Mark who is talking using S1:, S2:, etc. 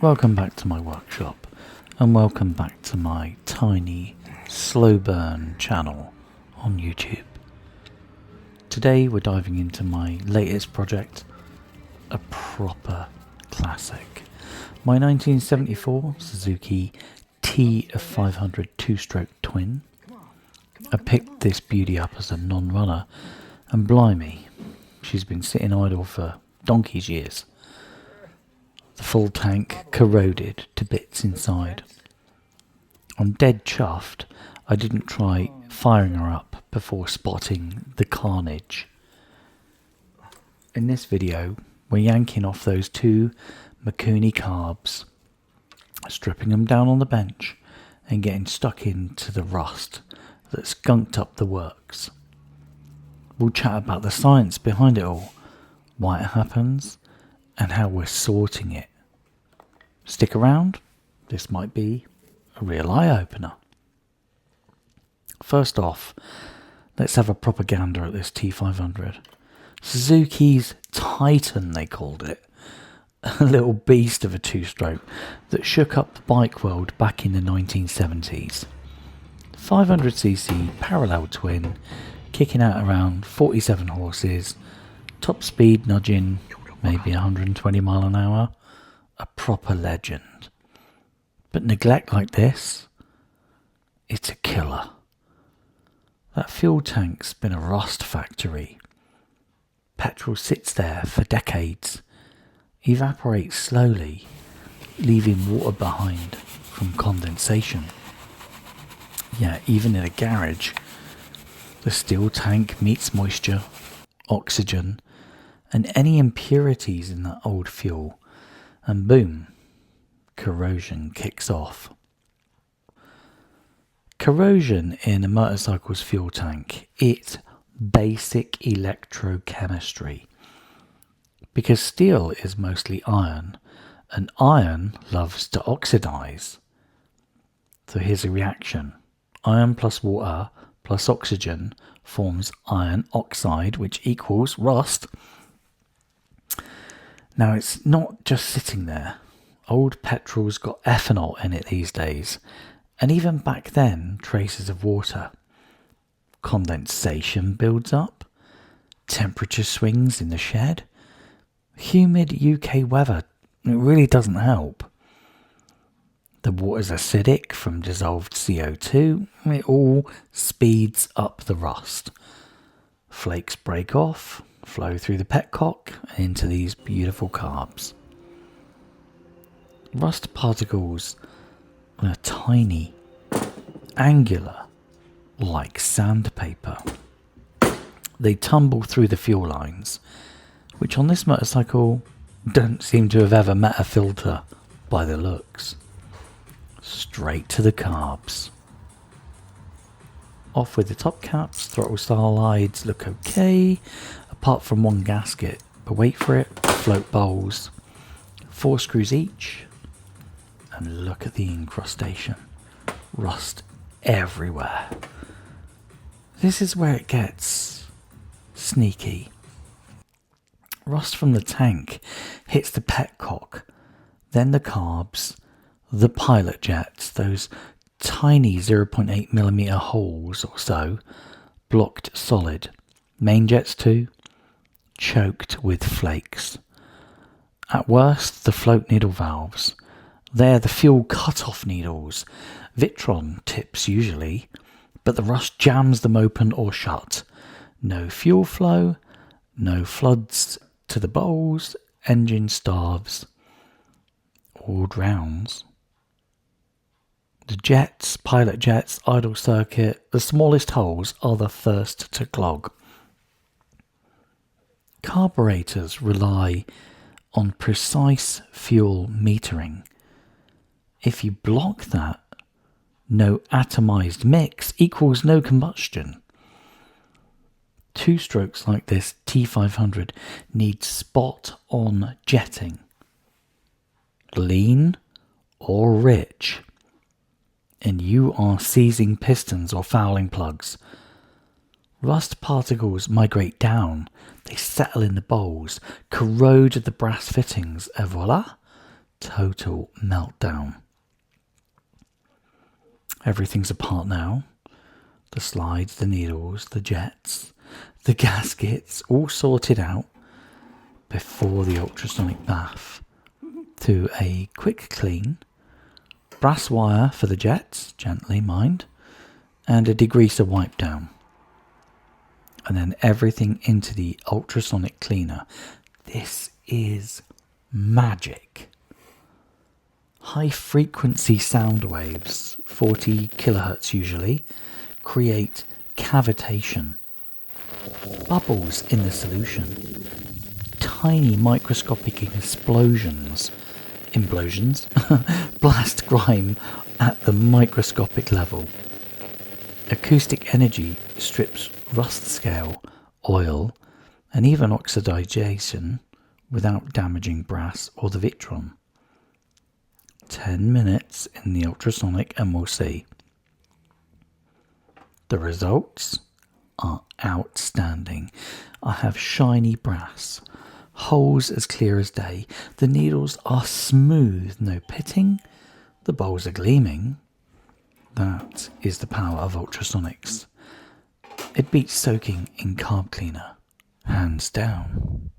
S1: Welcome back to my workshop, and welcome back to my tiny slow burn channel on YouTube. Today we're diving into my latest project, a proper classic. My 1974 Suzuki T500 two-stroke twin. I picked this beauty up as a non-runner, and blimey, she's been sitting idle for donkey's years. The full tank corroded to bits inside. I'm dead chuffed I didn't try firing her up before spotting the carnage. In this video, we're yanking off those two Mikuni Carbs, stripping them down on the bench and getting stuck into the rust that skunked up the works. We'll chat about the science behind it all, why it happens, and how we're sorting it. Stick around, this might be a real eye-opener. First off, let's have a proper gander at this T500. Suzuki's Titan, they called it. A little beast of a two-stroke that shook up the bike world back in the 1970s. 500cc parallel twin, kicking out around 47 horses, top speed nudging maybe 120 mile an hour. A proper legend. But neglect like this, it's a killer. That fuel tank's been a rust factory. Petrol sits there for decades, evaporates slowly, leaving water behind from condensation. Yeah, even in a garage, the steel tank meets moisture, oxygen, and any impurities in that old fuel, and boom, corrosion kicks off. Corrosion in a motorcycle's fuel tank, it's basic electrochemistry. Because steel is mostly iron, and iron loves to oxidize. So here's a reaction. Iron plus water plus oxygen forms iron oxide, which equals rust. Now it's not just sitting there. Old petrol's got ethanol in it these days, and even back then traces of water. Condensation builds up, temperature swings in the shed. Humid UK weather, it really doesn't help. The water's acidic from dissolved CO2, it all speeds up the rust. Flakes break off, flow through the petcock and into these beautiful carbs. Rust particles are tiny, angular, like sandpaper. They tumble through the fuel lines, which on this motorcycle don't seem to have ever met a filter by the looks. Straight to the carbs. Off with the top caps, throttle slides look okay, apart from one gasket, but wait for it, float bowls, 4 screws each, and look at the incrustation. Rust everywhere. This is where it gets sneaky. Rust from the tank hits the petcock, then the carbs, the pilot jets, those tiny 0.8mm holes or so, blocked solid. Main jets too, choked with flakes. At worst, the float needle valves. They're the fuel cut-off needles. Vitron tips usually, but the rust jams them open or shut. No fuel flow, no floods to the bowls, engine starves, or drowns. The jets, pilot jets, idle circuit, the smallest holes are the first to clog. Carburetors rely on precise fuel metering. If you block that, no atomized mix equals no combustion. Two strokes like this T500 need spot-on jetting. Lean or rich, and you are seizing pistons or fouling plugs. Rust particles migrate down, they settle in the bowls, corrode the brass fittings, and voila, total meltdown. Everything's apart now. The slides, the needles, the jets, the gaskets, all sorted out before the ultrasonic bath. To a quick clean, brass wire for the jets, gently mind, and a degreaser wipe down. And then everything into the ultrasonic cleaner. This is magic. High frequency sound waves, 40 kilohertz usually, create cavitation. Bubbles in the solution. Tiny microscopic implosions, blast grime at the microscopic level. Acoustic energy strips rust scale, oil, and even oxidation without damaging brass or the vitron. 10 minutes in the ultrasonic and we'll see. The results are outstanding. I have shiny brass, holes as clear as day. The needles are smooth, no pitting. The bowls are gleaming. That is the power of ultrasonics. It beats soaking in carb cleaner, hands down.